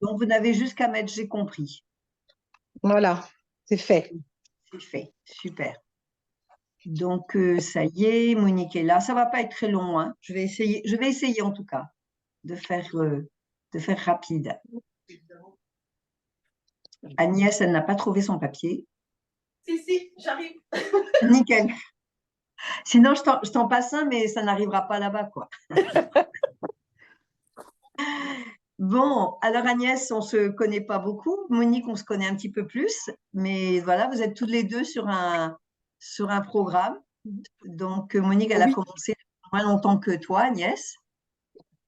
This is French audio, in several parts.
Donc, vous n'avez juste qu'à mettre j'ai compris. Voilà, c'est fait. C'est fait. Super. Donc, ça y est, Monique est là. Ça va pas être très long, hein. Je vais essayer en tout cas de faire rapide. Agnès, elle n'a pas trouvé son papier. Si, j'arrive. Nickel. Sinon, je t'en passe un, mais ça n'arrivera pas là-bas, quoi. Bon, alors Agnès, on se connaît pas beaucoup. Monique, on se connaît un petit peu plus. Mais voilà, vous êtes toutes les deux sur un programme. Donc, Monique, elle a Oui. commencé moins longtemps que toi, Agnès.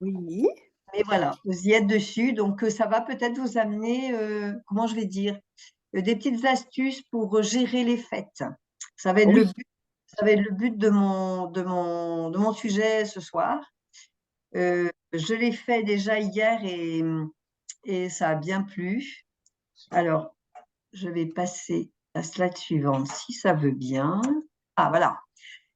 Oui. Mais voilà, vous y êtes dessus. Donc, ça va peut-être vous amener, comment je vais dire, des petites astuces pour gérer les fêtes. Ça va être le Oui. but, ça va être le but de mon sujet ce soir. Je l'ai fait déjà hier et ça a bien plu. Alors, je vais passer à la slide suivante si ça veut bien. Ah, voilà.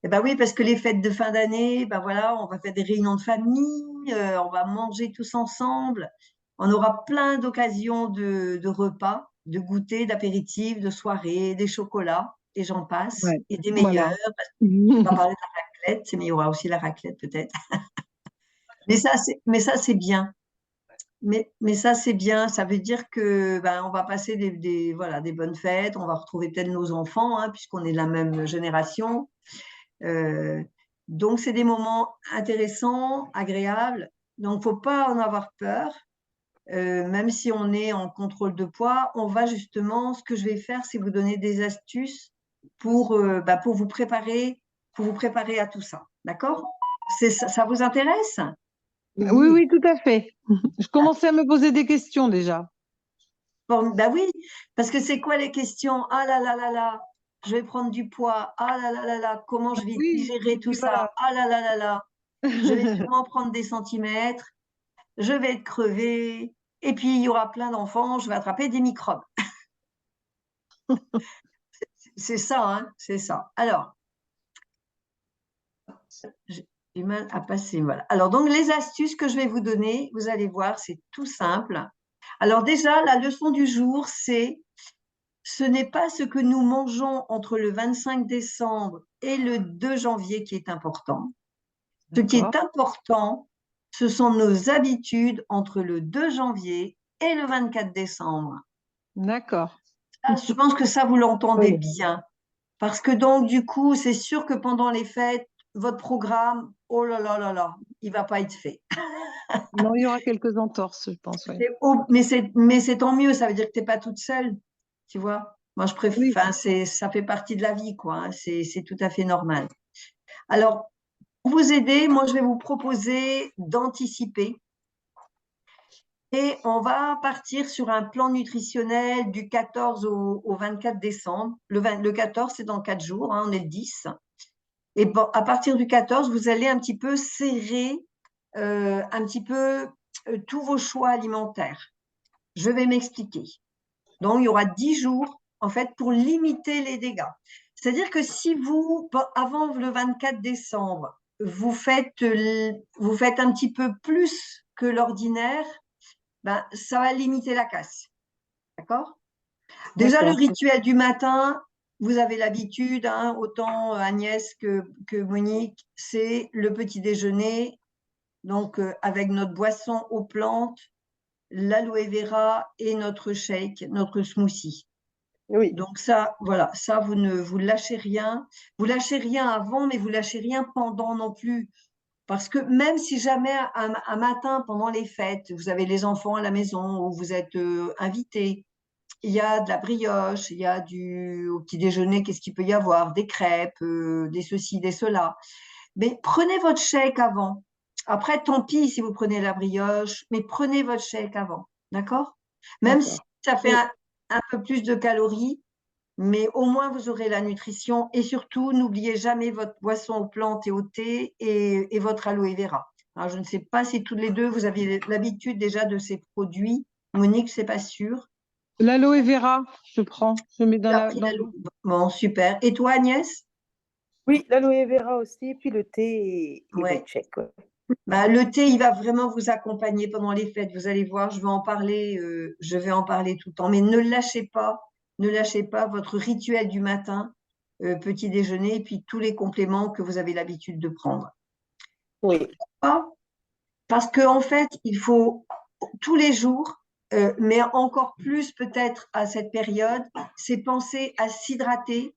Eh ben oui, parce que les fêtes de fin d'année, ben voilà, on va faire des réunions de famille, on va manger tous ensemble. On aura plein d'occasions de repas, de goûter, d'apéritifs, de soirées, des chocolats, et j'en passe, Ouais. et des meilleurs. Voilà. On va parler de la raclette, mais il y aura aussi la raclette peut-être. Mais ça, c'est bien. Mais ça, c'est bien. Ça veut dire que ben, on va passer voilà, des bonnes fêtes. On va retrouver peut-être nos enfants, hein, puisqu'on est de la même génération. Euh, donc, c'est des moments intéressants, agréables. Donc, faut pas en avoir peur. Même si on est en contrôle de poids, on va justement, ce que je vais faire, c'est vous donner des astuces bah, pour vous préparer à tout ça. D'accord? Ça vous intéresse? Oui, oui, tout à fait. Je commençais à me poser des questions déjà. Bon, bah oui, parce que c'est quoi les questions? Ah là là là là, je vais prendre du poids. Ah là là là là, comment je vais Oui, digérer et tout puis ça? voilà. Ah là là là là, je vais sûrement prendre des centimètres, je vais être crevée, et puis il y aura plein d'enfants, je vais attraper des microbes. C'est ça, hein, c'est ça. Alors, j'ai du mal à passer, voilà. Alors, donc, les astuces que je vais vous donner, vous allez voir, c'est tout simple. Alors, déjà, la leçon du jour, c'est ce n'est pas ce que nous mangeons entre le 25 décembre et le 2 janvier qui est important. Ce qui D'accord. est important, ce sont nos habitudes entre le 2 janvier et le 24 décembre. D'accord. Ça, je pense que ça, vous l'entendez Oui. bien. Parce que donc, du coup, c'est sûr que pendant les fêtes, votre programme, oh là là là là, il va pas être fait. Non, il y aura quelques entorses, je pense, oui. Mais c'est tant mieux, ça veut dire que tu n'es pas toute seule, tu vois. Moi, je Oui. préfère, ça fait partie de la vie, quoi, hein, c'est tout à fait normal. Alors, pour vous aider, moi, je vais vous proposer d'anticiper et on va partir sur un plan nutritionnel du 14 au 24 décembre. Le 14, c'est dans 4 jours, hein, on est le 10. Et bon, à partir du 14, vous allez un petit peu serrer un petit peu tous vos choix alimentaires. Je vais m'expliquer. Donc, il y aura 10 jours, en fait, pour limiter les dégâts. C'est-à-dire que si vous, avant le 24 décembre, vous faites un petit peu plus que l'ordinaire, ben, ça va limiter la casse. D'accord? Déjà, le D'accord. rituel du matin, vous avez l'habitude, hein, autant Agnès que Monique, c'est le petit déjeuner, donc avec notre boisson aux plantes, l'aloe vera et notre shake, notre smoothie. Oui. Donc ça, voilà, ça, vous ne vous lâchez rien. Vous lâchez rien avant, mais vous lâchez rien pendant non plus. Parce que même si jamais un matin, pendant les fêtes, vous avez les enfants à la maison ou vous êtes invité, il y a de la brioche, il y a au petit déjeuner, qu'est-ce qu'il peut y avoir? Des crêpes, des ceci, des cela. Mais prenez votre shake avant. Après, tant pis si vous prenez la brioche, mais prenez votre shake avant. D'accord? Même si D'accord. ça fait Oui. un peu plus de calories, mais au moins vous aurez la nutrition. Et surtout, n'oubliez jamais votre boisson aux plantes et au thé et votre aloe vera. Alors, je ne sais pas si toutes les deux, vous aviez l'habitude déjà de ces produits. Monique, c'est pas sûr. L'aloe vera, je prends. Je mets dans Tu as la. pris l'aloe. Bon, super. Et toi, Agnès? Oui, l'aloe vera aussi, puis le thé et Ouais. votre chèque. Ouais. Bah, le thé, il va vraiment vous accompagner pendant les fêtes. Vous allez voir, je vais en parler tout le temps. Mais ne lâchez pas votre rituel du matin, petit déjeuner, et puis tous les compléments que vous avez l'habitude de prendre. Oui. Pourquoi? Parce qu'en fait, il faut tous les jours, mais encore plus peut-être à cette période, c'est penser à s'hydrater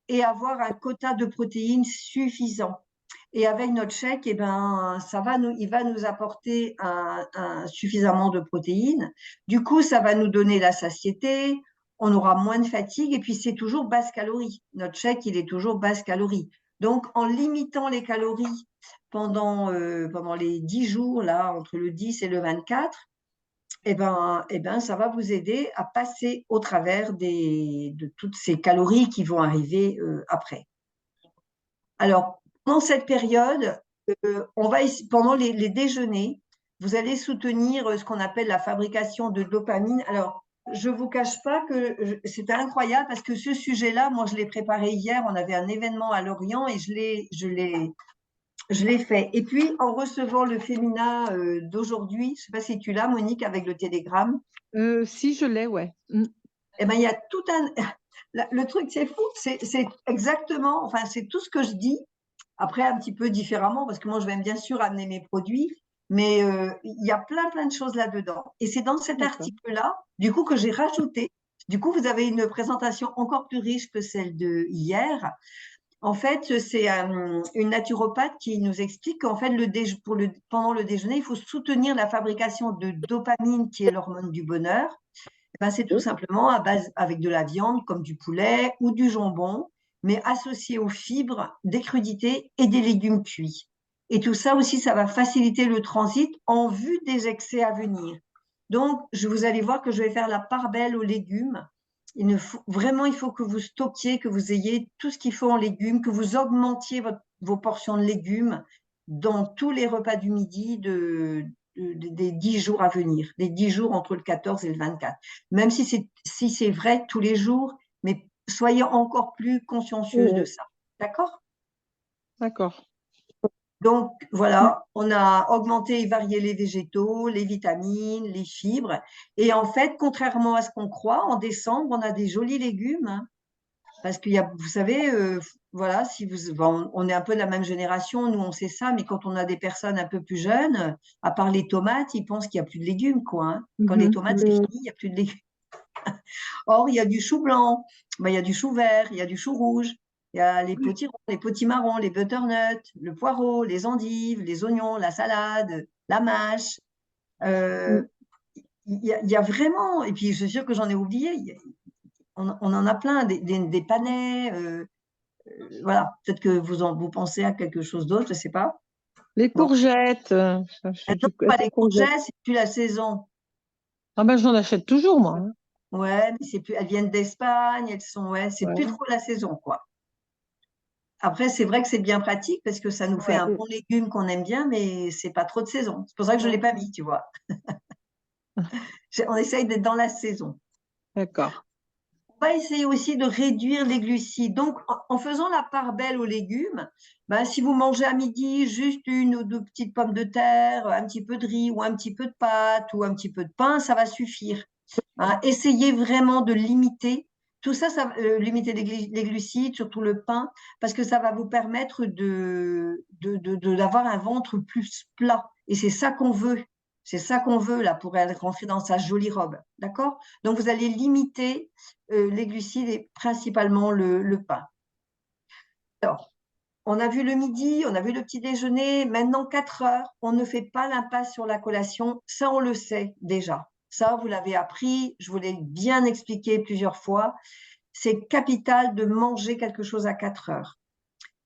et avoir un quota de protéines suffisant. Et avec notre chèque, eh ben, il va nous apporter suffisamment de protéines. Du coup, ça va nous donner la satiété, on aura moins de fatigue et puis c'est toujours basse calorie. Notre chèque, il est toujours basse calorie. Donc, en limitant les calories pendant les 10 jours, là, entre le 10 et le 24, eh ben, ça va vous aider à passer au travers de toutes ces calories qui vont arriver après. Alors, pendant cette période, pendant les déjeuners, vous allez soutenir ce qu'on appelle la fabrication de dopamine. Alors, je ne vous cache pas que c'était incroyable parce que ce sujet-là, moi, je l'ai préparé hier. On avait un événement à Lorient et je l'ai fait. Et puis, en recevant le féminin d'aujourd'hui, je ne sais pas si tu l'as, Monique, avec le télégramme, Si, je l'ai, ouais. eh ben, il y a tout un… Le truc, c'est fou, c'est exactement, enfin, c'est tout ce que je dis, après un petit peu différemment, parce que moi, je vais bien sûr amener mes produits, mais il y a plein de choses là-dedans. Et c'est dans cet D'accord. article-là, du coup, que j'ai rajouté. Du coup, vous avez une présentation encore plus riche que celle de hier. En fait, c'est une naturopathe qui nous explique qu'en fait, pendant le déjeuner, il faut soutenir la fabrication de dopamine, qui est l'hormone du bonheur. Ben, c'est tout simplement à base avec de la viande comme du poulet ou du jambon, mais associé aux fibres, des crudités et des légumes cuits. Et tout ça aussi, ça va faciliter le transit en vue des excès à venir. Donc, vous allez voir que je vais faire la part belle aux légumes. Vraiment, il faut que vous stockiez, que vous ayez tout ce qu'il faut en légumes, que vous augmentiez vos portions de légumes dans tous les repas du midi des 10 jours à venir, les 10 jours entre le 14 et le 24. Même si c'est vrai tous les jours, mais soyez encore plus consciencieuse de ça. D'accord? D'accord. Donc voilà, on a augmenté et varié les végétaux, les vitamines, les fibres. Et en fait, contrairement à ce qu'on croit, en décembre, on a des jolis légumes. Hein, parce qu'il y a, vous savez, voilà, on est un peu de la même génération, nous on sait ça, mais quand on a des personnes un peu plus jeunes, à part les tomates, ils pensent qu'il n'y a plus de légumes, quoi. Hein. Quand les tomates, c'est fini, il n'y a plus de légumes. Or, il y a du chou blanc, ben, il y a du chou vert, il y a du chou rouge, il y a les potirons, les potimarrons, les butternuts, le poireau, les endives, les oignons, la salade, la mâche. Euh, il y a vraiment, et puis je suis sûre que j'en ai oublié, on en a plein, des panais. Voilà, peut-être que vous pensez à quelque chose d'autre, je ne sais pas. Les Bon. courgettes. Non, pas les courgettes, c'est plus la saison. Ah ben, j'en achète toujours, moi. Hein. Ouais, mais elles viennent d'Espagne, c'est plus Ouais. trop la saison, quoi. Après, c'est vrai que c'est bien pratique parce que ça nous fait Ouais. un bon légume qu'on aime bien, mais c'est pas trop de saison. C'est pour ça que je ne l'ai pas mis, tu vois. On essaye d'être dans la saison. D'accord. On va essayer aussi de réduire les glucides. Donc, en faisant la part belle aux légumes, ben, si vous mangez à midi juste une ou deux petites pommes de terre, un petit peu de riz ou un petit peu de pâtes ou un petit peu de pain, ça va suffire. Hein. Essayez vraiment de limiter tout ça, limiter les glucides, surtout le pain, parce que ça va vous permettre d'avoir un ventre plus plat. Et c'est ça qu'on veut. C'est ça qu'on veut là pour rentrer dans sa jolie robe. D'accord? Donc, vous allez limiter les glucides et principalement le pain. Alors, on a vu le midi, on a vu le petit déjeuner. Maintenant, 4 heures, on ne fait pas l'impasse sur la collation. Ça, on le sait déjà. Ça, vous l'avez appris. Je vous l'ai bien expliqué plusieurs fois. C'est capital de manger quelque chose à 4 heures.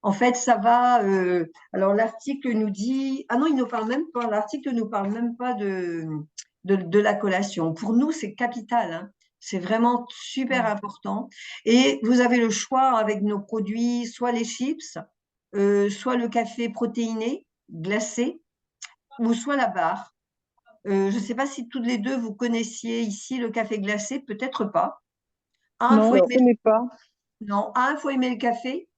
En fait, ça va. Alors, l'article nous dit. Ah non, il nous parle même pas. L'article ne nous parle même pas de la collation. Pour nous, c'est capital. Hein. C'est vraiment super important. Et vous avez le choix avec nos produits, soit les chips, soit le café protéiné, glacé, ou soit la barre. Je ne sais pas si toutes les deux vous connaissiez ici le café glacé, peut-être pas. Non, je ne connais pas. Non, faut aimer le café.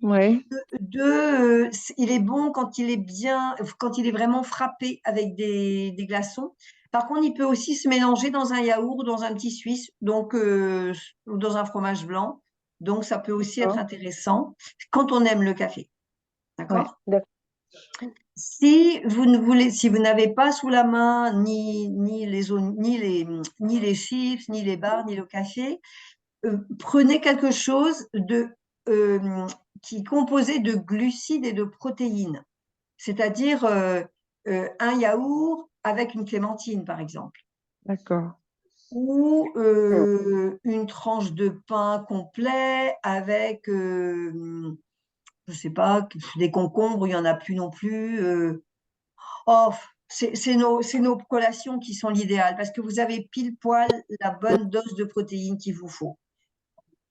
Ouais. Deux, il est bon quand il est bien, quand il est vraiment frappé avec des glaçons. Par contre, il peut aussi se mélanger dans un yaourt, dans un petit suisse, donc ou dans un fromage blanc. Donc, ça peut aussi être D'accord. intéressant quand on aime le café. Ouais. D'accord? D'accord. Si vous n'avez pas sous la main ni les chips, ni les bars, ni le café, prenez quelque chose euh, qui est composé de glucides et de protéines, c'est-à-dire un yaourt avec une clémentine, par exemple, D'accord. ou Mm. une tranche de pain complet avec, je sais pas, des concombres, il n'y en a plus non plus. Oh, c'est nos collations qui sont l'idéal parce que vous avez pile poil la bonne dose de protéines qu'il vous faut.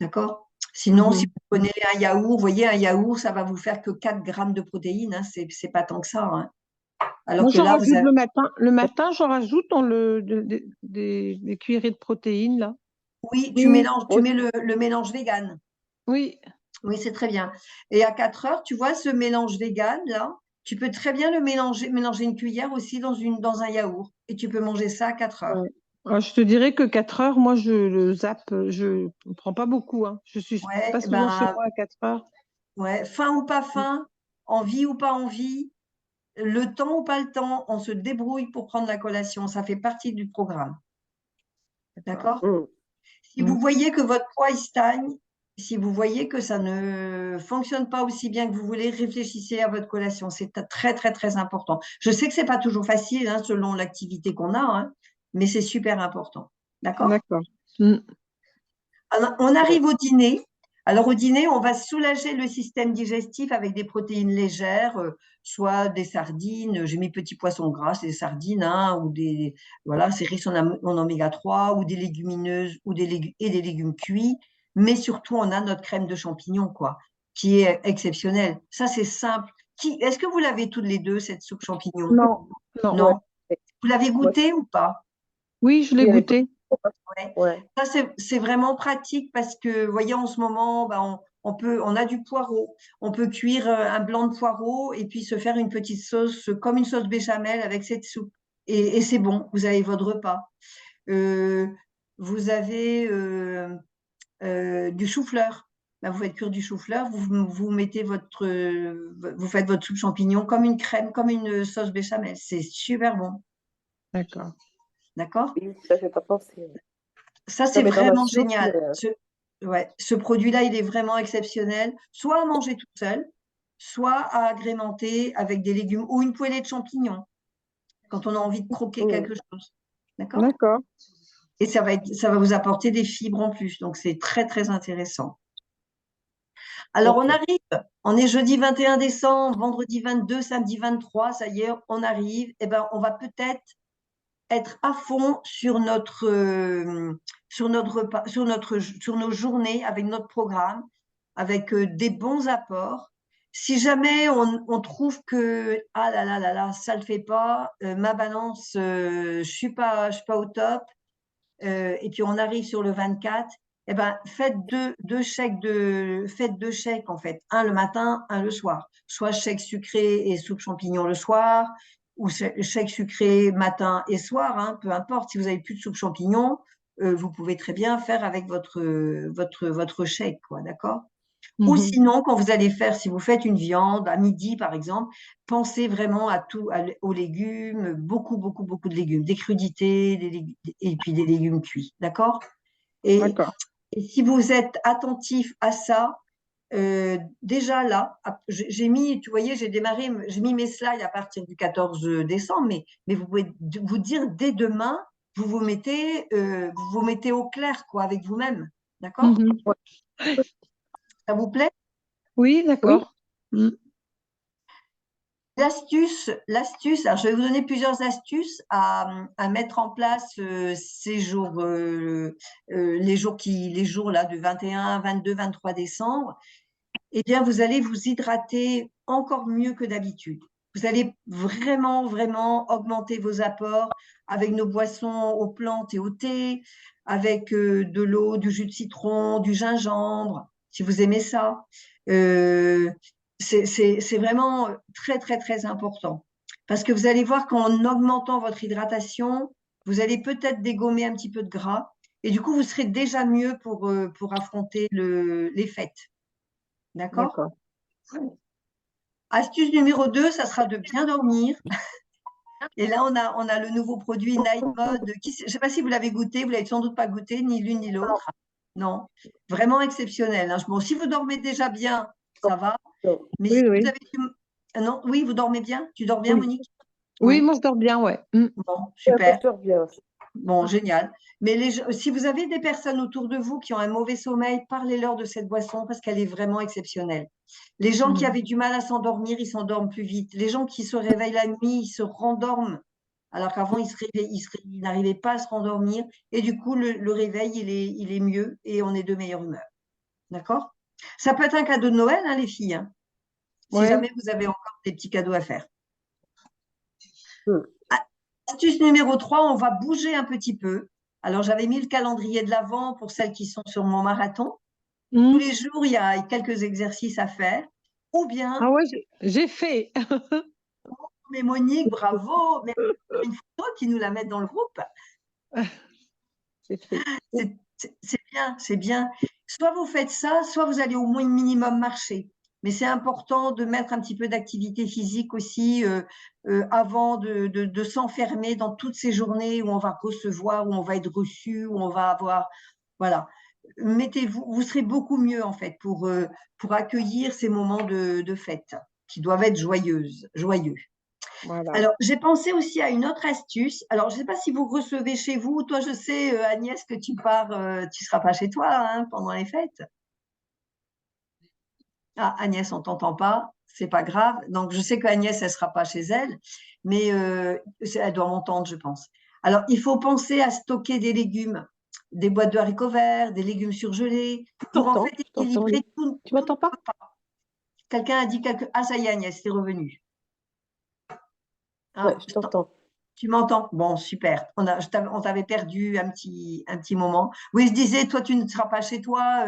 D'accord? Sinon, si Mhm. vous prenez un yaourt, vous voyez, un yaourt, ça va vous faire que 4 grammes de protéines, hein, c'est pas tant que ça, hein. Alors Moi, que j'en là, vous rajoute avez… le matin. Le matin, j'en rajoute dans des cuillerées de protéines, là. Oui, Oui, oui, tu moi mets aussi. le mélange vegan. Oui. Oui, c'est très bien. Et à 4 heures, tu vois, ce mélange vegan, là, tu peux très bien le mélanger une cuillère aussi dans un yaourt. Et tu peux manger ça à 4 heures. Ouais. Je te dirais que 4 heures, moi, je le zappe. Je ne prends pas beaucoup, hein. Je suis Ouais, pas souvent chez ben, moi à 4 heures. ouais, faim ou pas faim, envie ou pas envie, le temps ou pas le temps, on se débrouille pour prendre la collation. Ça fait partie du programme. D'accord. D'accord? Mm. Si Mm. vous voyez que votre poids il stagne, si vous voyez que ça ne fonctionne pas aussi bien que vous voulez, réfléchissez à votre collation. C'est très, très, très important. Je sais que c'est pas toujours facile, hein, selon l'activité qu'on a, hein, mais c'est super important. D'accord? D'accord. Mm. Alors, on Ouais. arrive au dîner. Alors, au dîner, on va soulager le système digestif avec des protéines légères, soit des sardines. J'ai mis petits poissons gras, c'est des sardines, hein, ou des, voilà, c'est riche en oméga 3, ou des légumineuses, ou et des légumes cuits. Mais surtout, on a notre crème de champignons, quoi, qui est exceptionnelle. Ça, c'est simple. Est-ce que vous l'avez toutes les deux, cette soupe champignons? Non, non. Ouais. Non. Vous l'avez Moi, goûtée ou pas? Oui, je l'ai oui, elle est goûté. Ouais. ouais. Ça, c'est vraiment pratique parce que, vous voyez, en ce moment, bah, on a du poireau. On peut cuire un blanc de poireau et puis se faire une petite sauce, comme une sauce béchamel avec cette soupe. Et c'est bon, vous avez votre repas. Euh, vous avez du chou-fleur. Bah, vous faites cuire du chou-fleur, vous mettez vous faites votre soupe champignon comme une crème, comme une sauce béchamel. C'est super bon. D'accord. D'accord? Oui, ça, je n'ai pas pensé. Ouais. Ça, Non, c'est mais dans ma vraiment soupe, génial. Ouais, ce produit-là, il est vraiment exceptionnel. Soit à manger tout seul, soit à agrémenter avec des légumes ou une poêlée de champignons quand on a envie de croquer mm. quelque chose. D'accord? D'accord. Et ça va vous apporter des fibres en plus. Donc, c'est très, très intéressant. Alors, on Ok. arrive. On est jeudi 21 décembre, vendredi 22, samedi 23. Ça y est, on arrive. Eh ben, on va peut-être être à fond sur nos journées avec notre programme, avec des bons apports. Si jamais on trouve que ah là là là là, ça le fait pas, ma balance, je suis pas au top, et puis on arrive sur le 24, eh ben faites deux chèques en fait, un le matin, un le soir, soit chèque sucré et soupe champignon le soir, ou chèque sucré matin et soir, hein, peu importe. Si vous avez plus de soupe champignon, vous pouvez très bien faire avec votre chèque, quoi, d'accord? Ou Mhm. sinon, quand vous allez faire, si vous faites une viande à midi, par exemple, pensez vraiment à tout, aux légumes, beaucoup, beaucoup, beaucoup de légumes, des crudités, et puis des légumes cuits, d'accord? Et, D'accord. et si vous êtes attentif à ça, déjà là, j'ai mis, tu voyez, j'ai mis mes slides à partir du 14 décembre, mais vous pouvez vous dire dès demain, vous vous mettez au clair, quoi, avec vous-même, d'accord? Mhm. Ouais. Ça vous plaît? Oui, Oui. d'accord. Mm. L'astuce, alors je vais vous donner plusieurs astuces à mettre en place ces jours, les jours là de 21, 22, 23 décembre. Eh bien, vous allez vous hydrater encore mieux que d'habitude. Vous allez vraiment, vraiment augmenter vos apports avec nos boissons aux plantes et au thé, avec de l'eau, du jus de citron, du gingembre. si vous aimez ça. C'est vraiment très, très, très important. Parce que vous allez voir qu'en augmentant votre hydratation, vous allez peut-être dégommer un petit peu de gras. Et du coup, vous serez déjà mieux pour affronter les fêtes. D'accord? D'accord. Astuce numéro 2, ça sera de bien dormir. Et là, on a le nouveau produit Night Mode. Je ne sais pas si vous l'avez goûté, vous l'avez sans doute pas goûté, ni l'une ni l'autre. Non, vraiment exceptionnel, hein. Bon, si vous dormez déjà bien, ça va. Mais Oui, si oui. vous avez non, oui, vous dormez bien? Tu dors bien, Oui. Monique? Oui, moi je dors bien, ouais. Bon, Ouais, moi, super. je dors bien aussi. Bon, génial. Mais si vous avez des personnes autour de vous qui ont un mauvais sommeil, parlez-leur de cette boisson parce qu'elle est vraiment exceptionnelle. Les gens qui avaient du mal à s'endormir, ils s'endorment plus vite. Les gens qui se réveillent la nuit, ils se rendorment. Alors qu'avant, ils n'arrivaient pas à se rendormir. Et du coup, le réveil, il est mieux et on est de meilleure humeur. D'accord? Ça peut être un cadeau de Noël, hein, les filles, hein, si Ouais. jamais vous avez encore des petits cadeaux à faire. Mm. Astuce numéro 3, on va bouger un petit peu. Alors, j'avais mis le calendrier de l'Avent pour celles qui sont sur mon marathon. Tous les jours, il y a quelques exercices à faire. Ou bien, Ah ouais, j'ai fait. mais Monique, bravo, mais une photo qui nous la met dans le groupe. J'ai fait. C'est bien, c'est bien. Soit vous faites ça, soit vous allez au moins minimum marcher. Mais c'est important de mettre un petit peu d'activité physique aussi avant de s'enfermer dans toutes ces journées où on va recevoir, où on va être reçu, où on va avoir. Voilà. Mettez-vous, vous serez beaucoup mieux en fait pour accueillir ces moments de fête qui doivent être joyeux. Voilà. Alors, j'ai pensé aussi à une autre astuce. Alors, je ne sais pas si vous recevez chez vous. Toi, je sais, Agnès, que tu pars, tu ne seras pas chez toi hein, pendant les fêtes. Ah, Agnès, on ne t'entend pas. C'est pas grave. Donc, je sais qu'Agnès, elle ne sera pas chez elle, mais elle doit m'entendre, je pense. Alors, il faut penser à stocker des légumes, des boîtes de haricots verts, des légumes surgelés, pour en fait Je t'entends, équilibrer tout. Tu m'entends pas? Quelqu'un a dit quelque. Ah, ça y est, Agnès, c'est revenu. Ouais, Ah, je t'entends. tu m'entends? Bon, super. On t'avait perdu un petit moment. Oui, je disais, toi, tu ne seras pas chez toi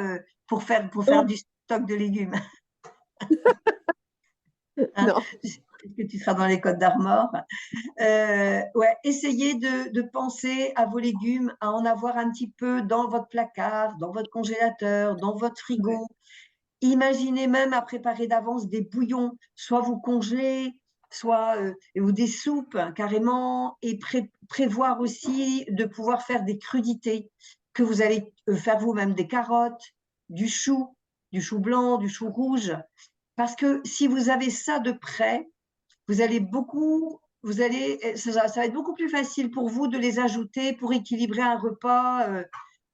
pour faire Non, du stock de légumes. Hein, non. puisque tu seras dans les Côtes d'Armor. Ouais, essayez de penser à vos légumes, à en avoir un petit peu dans votre placard, dans votre congélateur, dans votre frigo. Imaginez même à préparer d'avance des bouillons, soit vous congelez, soit ou des soupes hein, carrément, et prévoir aussi de pouvoir faire des crudités que vous allez faire vous-même, des carottes, du chou blanc, du chou rouge. Parce que si vous avez ça de près, ça va être beaucoup plus facile pour vous de les ajouter pour équilibrer un repas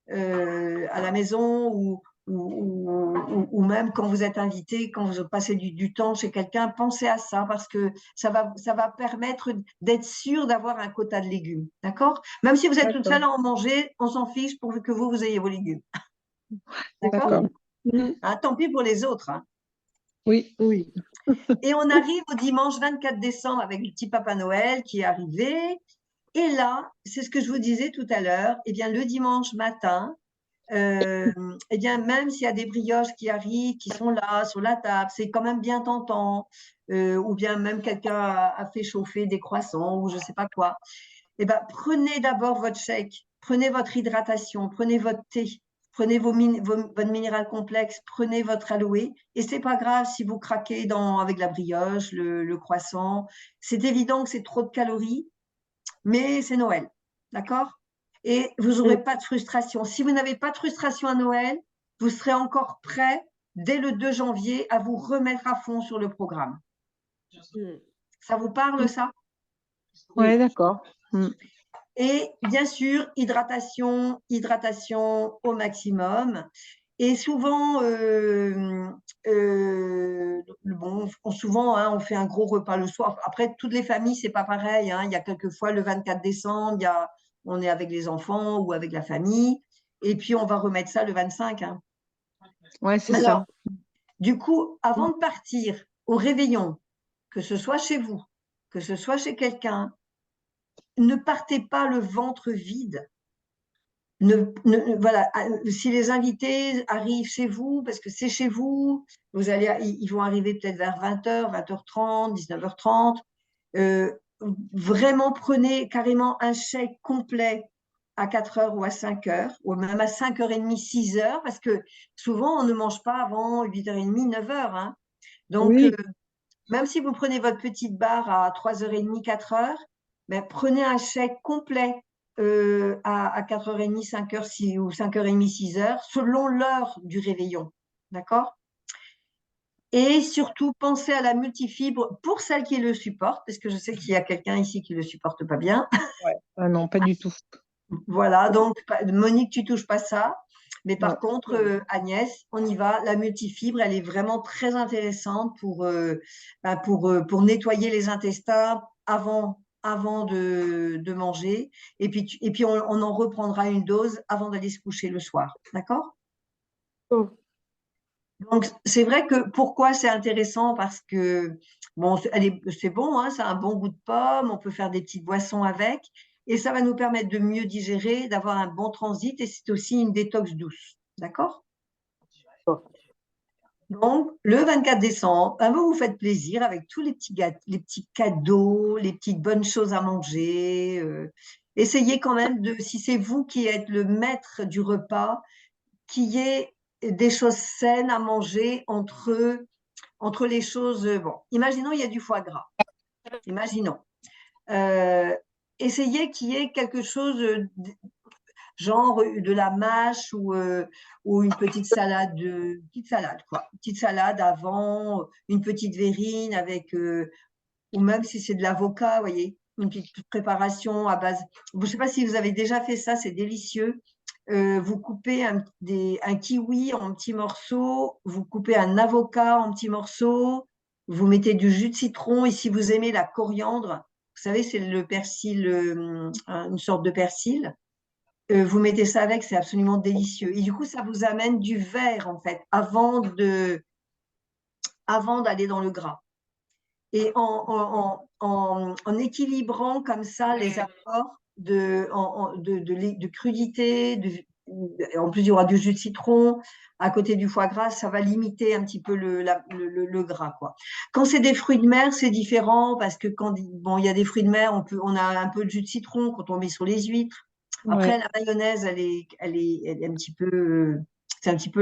à la maison ou même quand vous êtes invité, quand vous passez du temps chez quelqu'un, pensez à ça parce que ça va permettre d'être sûr d'avoir un quota de légumes. D'accord? Même si vous êtes toute seule à en manger, on s'en fiche pourvu que vous ayez vos légumes. D'accord? Hein, tant pis pour les autres. Hein. Oui. Oui. Et on arrive au dimanche 24 décembre avec le petit Papa Noël qui est arrivé. Et là, c'est ce que je vous disais tout à l'heure, eh bien, le dimanche matin, eh bien, même s'il y a des brioches qui arrivent, qui sont là sur la table, c'est quand même bien tentant. Ou bien même quelqu'un a fait chauffer des croissants ou je ne sais pas quoi. Eh ben, prenez d'abord votre shake, prenez votre hydratation, prenez votre thé, prenez votre minéral complexe, prenez votre aloe. Et c'est pas grave si vous craquez avec la brioche, le croissant. C'est évident que c'est trop de calories, mais c'est Noël. D'accord? Et vous n'aurez pas de frustration. Si vous n'avez pas de frustration à Noël, vous serez encore prêt dès le 2 janvier à vous remettre à fond sur le programme. Ça vous parle, ça? Oui, d'accord. Et bien sûr, hydratation au maximum. Et souvent, souvent hein, on fait un gros repas le soir. Après, toutes les familles, c'est pas pareil. Hein. Il y a quelquefois le 24 décembre, on est avec les enfants ou avec la famille. Et puis, on va remettre ça le 25. Hein. Ouais, c'est Alors, ça. du coup, avant de partir au réveillon, que ce soit chez vous, que ce soit chez quelqu'un, ne partez pas le ventre vide. voilà, si les invités arrivent chez vous, parce que c'est chez vous, ils vont arriver peut-être vers 20h, 20h30, 19h30. Vraiment, prenez carrément un chèque complet à 4h ou à 5h, ou même à 5h30, 6h, parce que souvent, on ne mange pas avant 8h30, 9h. Hein. Donc, Oui, même si vous prenez votre petite barre à 3h30, 4h, ben, prenez un chèque complet à 4h30, 5h ou 5h30, 6h, selon l'heure du réveillon. D'accord? Et surtout, pensez à la multifibre pour celles qui le supportent, parce que je sais qu'il y a quelqu'un ici qui ne le supporte pas bien. ouais. Ah non, pas du tout. Voilà, donc Monique, tu touches pas ça. Mais par Non. contre, Agnès, on y va. La multifibre, elle est vraiment très intéressante pour nettoyer les intestins avant de manger. Et puis on en reprendra une dose avant d'aller se coucher le soir. D'accord? Oh. Donc, c'est vrai que pourquoi c'est intéressant? Parce que, bon, c'est bon, hein, ça a un bon goût de pomme, on peut faire des petites boissons avec, et ça va nous permettre de mieux digérer, d'avoir un bon transit, et c'est aussi une détox douce. D'accord? Oh. Donc, le 24 décembre, vous vous faites plaisir avec tous les les petits cadeaux, les petites bonnes choses à manger. Essayez quand même si c'est vous qui êtes le maître du repas, qu'il y ait des choses saines à manger entre les choses. Bon, imaginons il y a du foie gras. Imaginons. Euh, Essayez qu'il y ait quelque chose genre de la mâche ou une petite salade quoi. Une petite salade avant, une petite verrine avec ou même si c'est de l'avocat, vous voyez, une petite préparation à base. Je ne sais pas si vous avez déjà fait ça, c'est délicieux. Vous coupez un kiwi en petits morceaux, vous coupez un avocat en petits morceaux, vous mettez du jus de citron et si vous aimez la coriandre, vous savez, c'est le persil, une sorte de persil, vous mettez ça avec, c'est absolument délicieux. Et du coup, ça vous amène du vert en fait, avant d'aller dans le gras. Et en équilibrant comme ça les apports de crudité, en plus il y aura du jus de citron, à côté du foie gras, ça va limiter un petit peu le gras, quoi. Quand c'est des fruits de mer, c'est différent parce que quand bon, il y a des fruits de mer, on a un peu de jus de citron quand on met sur les huîtres. Après, Ouais. la mayonnaise, elle est un petit peu. C'est un petit peu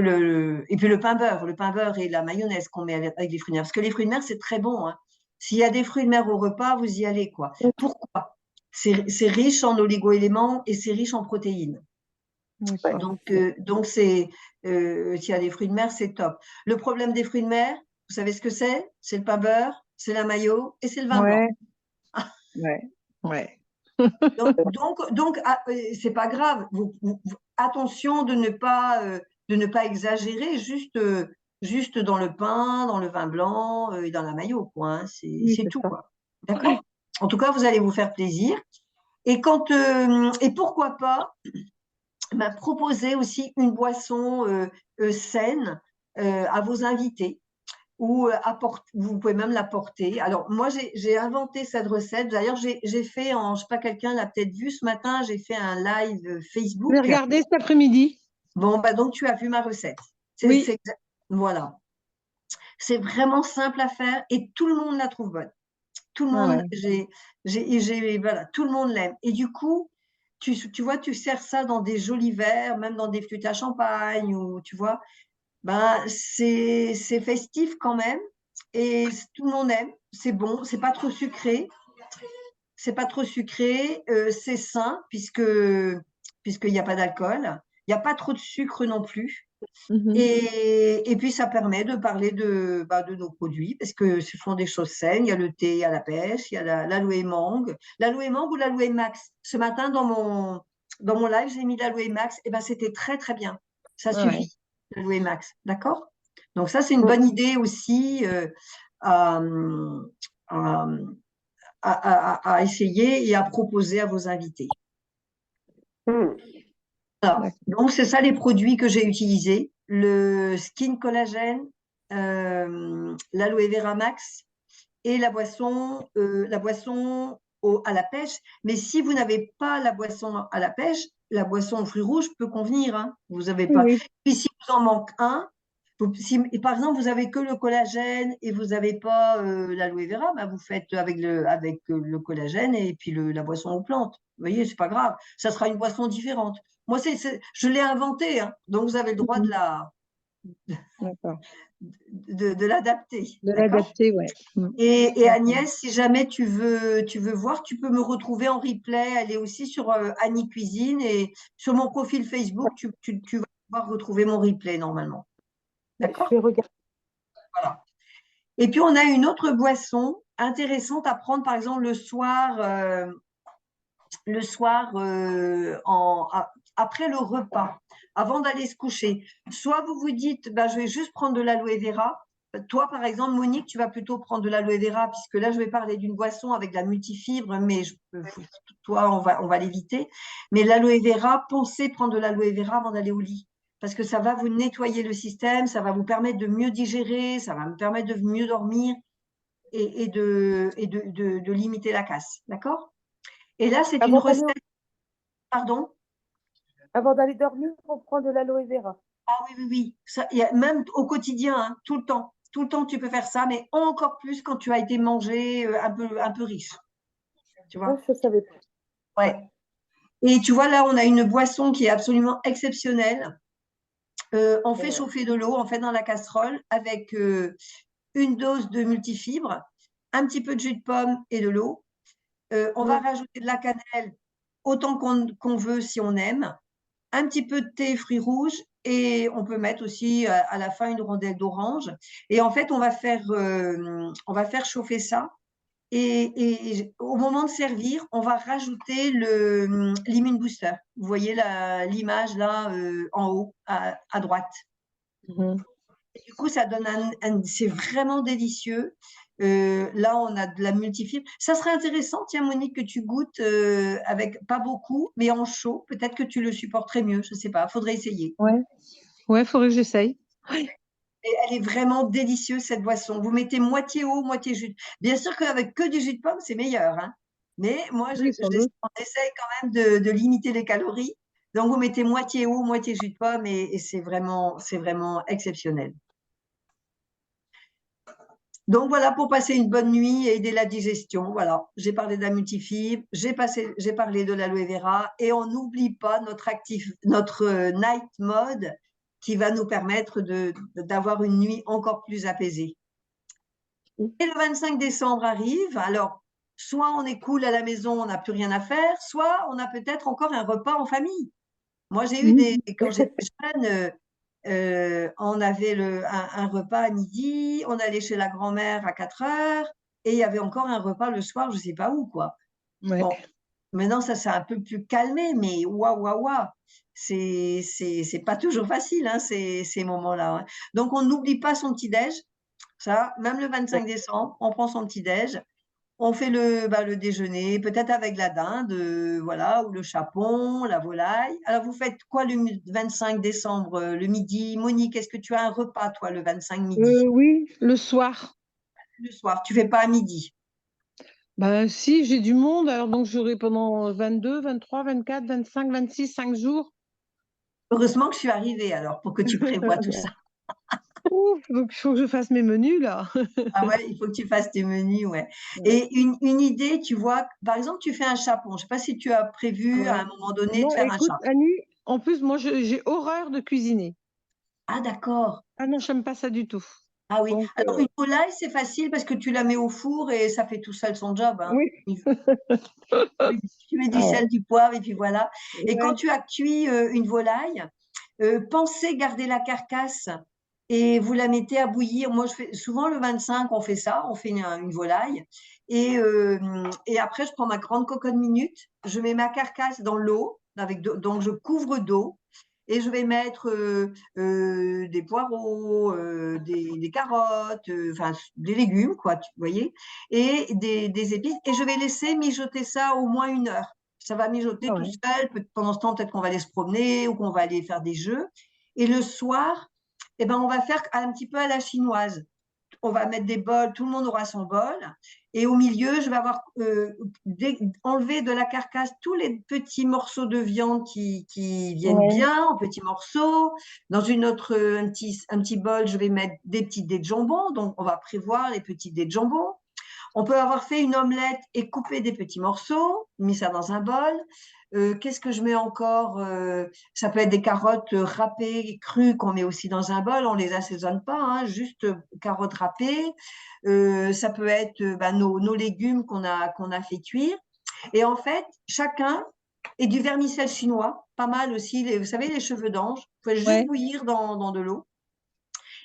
et puis le pain beurre et la mayonnaise qu'on met avec les fruits de mer. Parce que les fruits de mer, c'est très bon, hein. S'il y a des fruits de mer au repas, vous y allez, quoi. Pourquoi? C'est riche en oligo-éléments et c'est riche en protéines. Ouais. D'accord. Donc s'il y a des fruits de mer, c'est top. Le problème des fruits de mer, vous savez ce que c'est? C'est le pain beurre, c'est la mayo et c'est le vin blanc. Ouais, ouais, ouais. C'est pas grave. Attention de ne pas exagérer, juste dans le pain, dans le vin blanc et dans la mayo, quoi. Hein. Oui, C'est c'est tout, ça. quoi. D'accord? En tout cas, vous allez vous faire plaisir. Et pourquoi pas proposer aussi une boisson saine à vos invités ou vous pouvez même l'apporter. Alors, moi, j'ai inventé cette recette. D'ailleurs, j'ai fait, je sais pas, quelqu'un l'a peut-être vu ce matin, j'ai fait un live Je vais Facebook. regarder cet après-midi. Bon, bah, donc, tu as vu ma recette. Oui, Voilà. C'est vraiment simple à faire et tout le monde la trouve bonne. Tout le ah monde, ouais. voilà, tout le monde l'aime. Et du coup, tu vois, tu sers ça dans des jolis verres, même dans des flûtes à champagne, ou tu vois, ben, c'est festif quand même et tout le monde aime. C'est bon, c'est pas trop sucré. C'est pas trop sucré, c'est sain puisqu'il n'y a pas d'alcool. Il n'y a pas trop de sucre non plus. Mhm. Et puis, ça permet de parler de nos produits parce que ce sont des choses saines. Il y a le thé, il y a la pêche, il y a l'aloe mangue. L'aloe mangue ou l'aloe max. Ce matin, dans mon live, j'ai mis l'aloe max. Et ben, c'était très, très bien. Ça Ah ouais. suffit, l'aloe max. D'accord? Donc, ça, c'est une Mm. bonne idée aussi à, à- à essayer et à proposer à vos invités. Mm. Alors, D'accord. donc, c'est ça les produits que j'ai utilisés. Le Skin Collagène, l'Aloe Vera Max et la boisson à la pêche. Mais si vous n'avez pas la boisson à la pêche, la boisson aux fruits rouges peut convenir, hein. Vous n'avez Oui, pas. oui. Puis si vous en manque un, et par exemple, vous avez que le collagène et vous n'avez pas l'aloe vera, bah, vous faites avec le collagène et puis la boisson aux plantes. Vous voyez, c'est pas grave. Ça sera une boisson différente. Moi, je l'ai inventée, hein, donc vous avez le droit Mhm. D'accord. de l'adapter. De D'accord? l'adapter, ouais. Et D'accord. Agnès, si jamais tu veux voir, tu peux me retrouver en replay. Elle est aussi sur Annie Cuisine et sur mon profil Facebook, tu vas pouvoir retrouver mon replay normalement. Je D'accord? vais regarder. Voilà. Et puis, on a une autre boisson intéressante à prendre, par exemple, après le repas, avant d'aller se coucher. Soit vous vous dites, je vais juste prendre de l'aloe vera. Toi, par exemple, Monique, tu vas plutôt prendre de l'aloe vera, puisque là, je vais parler d'une boisson avec de la multifibre, mais toi, on va l'éviter. Mais l'aloe vera, pensez prendre de l'aloe vera avant d'aller au lit, parce que ça va vous nettoyer le système, ça va vous permettre de mieux digérer, ça va vous permettre de mieux dormir et de limiter la casse. D'accord? Et là, c'est une recette. Pardon? Avant d'aller dormir, on prend de l'aloe vera. Ah oui, oui, oui. Ça, même au quotidien, hein, tout le temps. Tout le temps, tu peux faire ça, mais encore plus quand tu as été mangé un peu riche. Tu Ah, vois? je ne savais pas. Ouais. Et tu vois, là, on a une boisson qui est absolument exceptionnelle. On fait chauffer de l'eau, on fait dans la casserole avec une dose de multifibres, un petit peu de jus de pomme et de l'eau. On va rajouter de la cannelle autant qu'on veut si on aime, un petit peu de thé fruits rouges et on peut mettre aussi à la fin une rondelle d'orange. Et en fait, on va faire chauffer ça. Et au moment de servir, on va rajouter l'immune booster. Vous voyez l'image là en haut à droite. Mhm. Du coup, ça donne c'est vraiment délicieux. Là, on a de la multifibre. Ça serait intéressant, tiens, Monique, que tu goûtes avec pas beaucoup, mais en chaud. Peut-être que tu le supporterais mieux. Je ne sais pas. Il faudrait essayer. Ouais, ouais, faudrait que j'essaye. Et elle est vraiment délicieuse, cette boisson. Vous mettez moitié eau, moitié jus. Bien sûr qu'avec que du jus de pomme, c'est meilleur, hein. Mais moi, Oui, sans doute. on essaye quand même de limiter les calories. Donc, vous mettez moitié eau, moitié jus de pomme et c'est vraiment exceptionnel. Donc voilà, pour passer une bonne nuit et aider la digestion. Voilà, j'ai parlé de la multifibre, j'ai parlé de l'aloe vera et on n'oublie pas notre night mode qui va nous permettre d'avoir une nuit encore plus apaisée. Et le 25 décembre arrive, alors soit on est cool à la maison, on n'a plus rien à faire, soit on a peut-être encore un repas en famille. Moi, j'ai eu quand j'étais jeune, on avait un repas à midi, on allait chez la grand-mère à 4 heures et il y avait encore un repas le soir, je ne sais pas où, quoi. Ouais. Bon, maintenant, ça s'est un peu plus calmé, mais waouh, waouh, waouh, c'est pas toujours facile, hein, ces moments-là, hein. Donc, on n'oublie pas son petit-déj. Ça, même le 25 décembre, on prend son petit-déj. On fait le déjeuner, peut-être avec la dinde, voilà, ou le chapon, la volaille. Alors, vous faites quoi le 25 décembre, le midi? Monique, est-ce que tu as un repas, toi, le 25 midi? Oui, le soir. Le soir, tu fais pas à midi. Bah, si, j'ai du monde, alors donc j'aurai pendant 22, 23, 24, 25, 26, 5 jours. Heureusement que je suis arrivée, alors, pour que tu prévoies tout ça. Ouf, donc il faut que je fasse mes menus là. Ah ouais, il faut que tu fasses tes menus, ouais. Ouais. Et une idée, tu vois, par exemple, tu fais un chapon. Je ne sais pas si tu as prévu à un Ouais. moment donné de Non, faire un écoute, chapon. Annie, en plus, moi, j'ai horreur de cuisiner. Ah, d'accord. Ah non, j'aime pas ça du tout. Ah oui. Donc, Alors, une volaille, c'est facile parce que tu la mets au four et ça fait tout seul son job, hein. oui. Tu mets du Ah ouais. sel, du poivre et puis voilà. Et quand Ouais. tu as cuit une volaille, pensez garder la carcasse et vous la mettez à bouillir. Moi, je fais souvent le 25, on fait ça, on fait une volaille. Et après, je prends ma grande cocotte minute, je mets ma carcasse dans l'eau, donc je couvre d'eau. Et je vais mettre des poireaux, des carottes, enfin des légumes, quoi, vous voyez, et des épices. Et je vais laisser mijoter ça au moins 1 heure. Ça va mijoter Ah tout ouais. seul. Pendant ce temps, peut-être qu'on va aller se promener ou qu'on va aller faire des jeux. Et le soir, eh ben, on va faire un petit peu à la chinoise. on va mettre des bols, tout le monde aura son bol. Et au milieu, je vais avoir enlevé de la carcasse tous les petits morceaux de viande qui viennent bien en petits morceaux. Dans un petit bol, je vais mettre des petits dés de jambon. Donc, on va prévoir les petits dés de jambon. On peut avoir fait une omelette et couper des petits morceaux, mis ça dans un bol. Qu'est-ce que je mets encore? Ça peut être des carottes râpées, crues, qu'on met aussi dans un bol. On ne les assaisonne pas, hein, juste carottes râpées. Ça peut être nos légumes qu'on a fait cuire. Et en fait, chacun, et du vermicelle chinois, pas mal aussi. Vous savez, les cheveux d'ange, vous pouvez juste bouillir dans de l'eau.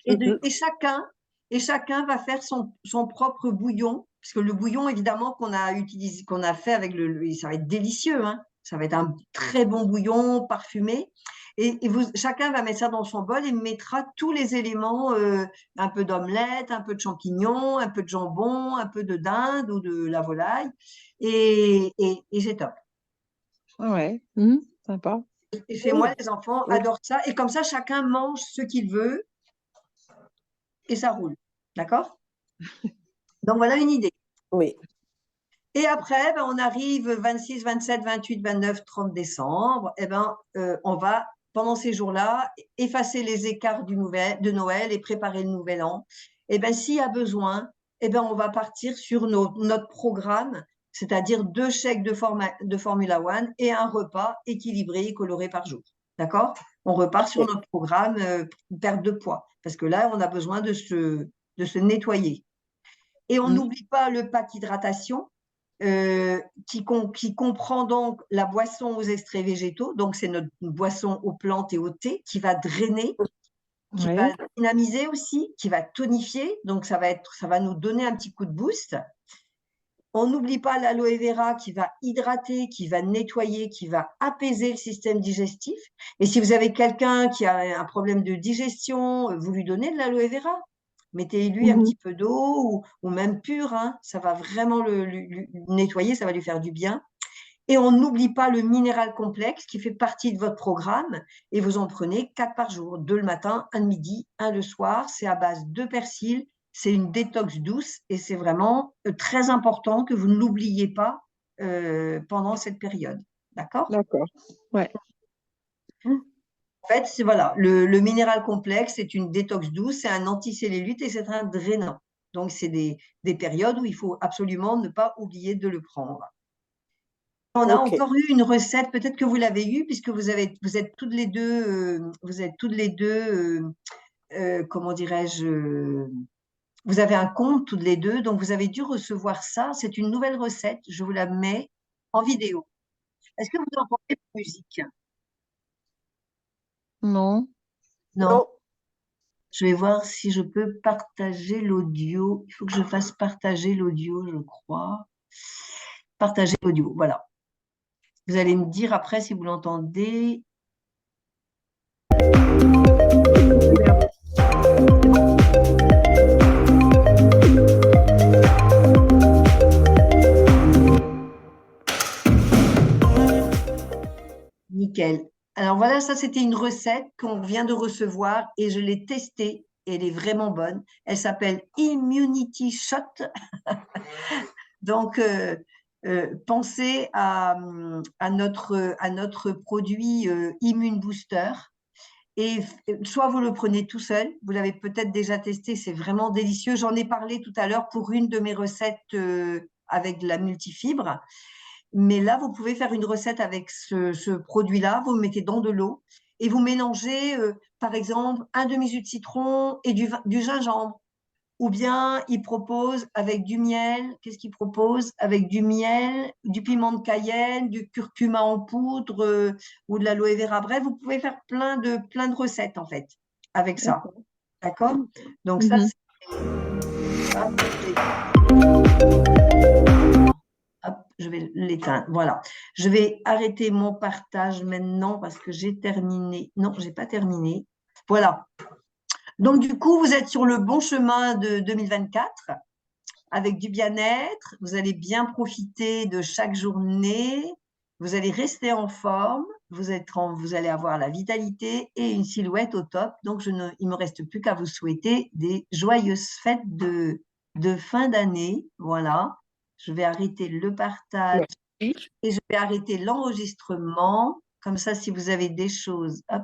Et chacun va faire son propre bouillon, parce que le bouillon, évidemment, qu'on a utilisé, qu'on a fait avec ça va être délicieux, hein. Ça va être un très bon bouillon parfumé. Et chacun va mettre ça dans son bol et mettra tous les éléments, un peu d'omelette, un peu de champignons, un peu de jambon, un peu de dinde ou de la volaille. Et c'est top. Ah ouais, sympa. Et chez moi, les enfants adorent ça. Et comme ça, chacun mange ce qu'il veut et ça roule. D'accord? Donc, voilà une idée. Oui. Et après, on arrive 26, 27, 28, 29, 30 décembre. On va, pendant ces jours-là, effacer les écarts de Noël et préparer le nouvel an. S'il y a besoin, on va partir sur notre programme, c'est-à-dire 2 chèques de Formula One et un repas équilibré et coloré par jour. D'accord? On repart sur notre programme perte de poids, parce que là, on a besoin de se nettoyer. Et on n'oublie pas le pack hydratation, qui comprend donc la boisson aux extraits végétaux. Donc, c'est notre boisson aux plantes et au thé qui va drainer, qui va dynamiser aussi, qui va tonifier. Donc, ça va nous donner un petit coup de boost. On n'oublie pas l'aloe vera qui va hydrater, qui va nettoyer, qui va apaiser le système digestif. Et si vous avez quelqu'un qui a un problème de digestion, vous lui donnez de l'aloe vera. Mettez-lui un petit peu d'eau ou même pur, hein, ça va vraiment le nettoyer, ça va lui faire du bien. Et on n'oublie pas le minéral complexe qui fait partie de votre programme et vous en prenez 4 par jour, 2 le matin, 1 le midi, 1 le soir. C'est à base de persil, c'est une détox douce et c'est vraiment très important que vous ne l'oubliez pas pendant cette période. D'accord? D'accord. Ouais. En fait, c'est voilà, le minéral complexe, c'est une détox douce, c'est un anticellulite et c'est un drainant. Donc, c'est des périodes où il faut absolument ne pas oublier de le prendre. On a encore eu une recette, peut-être que vous l'avez eue, puisque vous êtes toutes les deux, comment dirais-je, vous avez un compte toutes les deux, donc vous avez dû recevoir ça. C'est une nouvelle recette, je vous la mets en vidéo. Est-ce que vous entendez la musique? Non. Non. Je vais voir si je peux partager l'audio. Il faut que je fasse partager l'audio, je crois. Partager l'audio, voilà. Vous allez me dire après si vous l'entendez. Nickel. Alors voilà, ça c'était une recette qu'on vient de recevoir et je l'ai testée et elle est vraiment bonne. Elle s'appelle Immunity Shot. Donc, pensez à notre produit Immune Booster. Et soit vous le prenez tout seul, vous l'avez peut-être déjà testé, c'est vraiment délicieux. J'en ai parlé tout à l'heure pour une de mes recettes avec de la multifibre. Mais là, vous pouvez faire une recette avec ce produit-là. Vous le mettez dans de l'eau et vous mélangez, par exemple, un demi-jus de citron et du gingembre. Ou bien, il propose avec du miel. Qu'est-ce qu'il propose? Avec du miel, du piment de Cayenne, du curcuma en poudre ou de l'aloe vera. Bref, vous pouvez faire plein de recettes, en fait, avec ça. D'accord? Donc, ça, c'est… Hop, je vais l'éteindre. Voilà. Je vais arrêter mon partage maintenant parce que j'ai terminé. Non, je n'ai pas terminé. Voilà. Donc, du coup, vous êtes sur le bon chemin de 2024 avec du bien-être. Vous allez bien profiter de chaque journée. Vous allez rester en forme. vous allez avoir la vitalité et une silhouette au top. Donc, il ne me reste plus qu'à vous souhaiter des joyeuses fêtes de fin d'année. Voilà. Je vais arrêter le partage Merci. et je vais arrêter l'enregistrement. Comme ça, si vous avez des choses, hop,